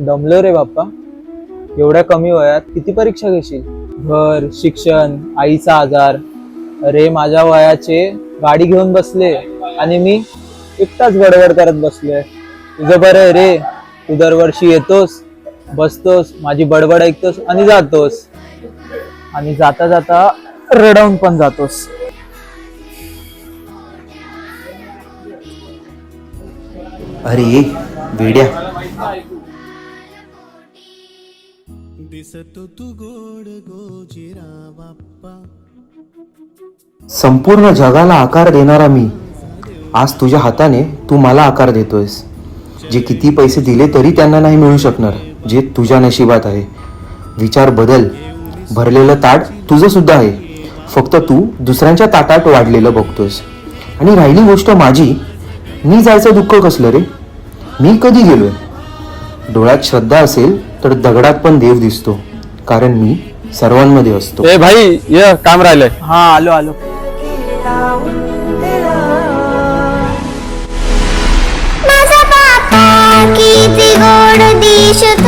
दमलो रे बाप्पा. एवढ्या कमी वयात किती परीक्षा घेशील? घर, शिक्षण, आईचा आजार. अरे माझ्या वयाचे गाडी घेऊन बसले आणि मी एकटाच गडबड करत बसलोय. तुझं बरं आहे रे, तू दरवर्षी येतोस, बसतोस, माझी बडबड ऐकतोस आणि जातोस, आणि जाता जाता रडवून पण जातोस. अरे वेड्या, संपूर्ण जगाला आकार देणारा मी आज तुझ्या हाताने तू मला आकार देतोयस. जे किती पैसे दिले तरी त्यांना नाही मिळू शकणार जे तुझ्या नशिबात आहे. विचार बदल. भरलेलं ताट तुझं सुद्धा आहे, फक्त तू दुसऱ्यांच्या ताटात वाढलेलं बघतोयस. आणि राहिली गोष्ट माझी, मी जायचं दुःख कसलं रे? मी कधी गेलोय? डोळ्यात श्रद्धा असेल तर दगडात पण देव दिसतो, कारण मी सर्वांमध्ये असतो. ए भाई, ये काम राहिलंय. हा आलो आलो. माझा बाप्पा किती गोड दिसतो.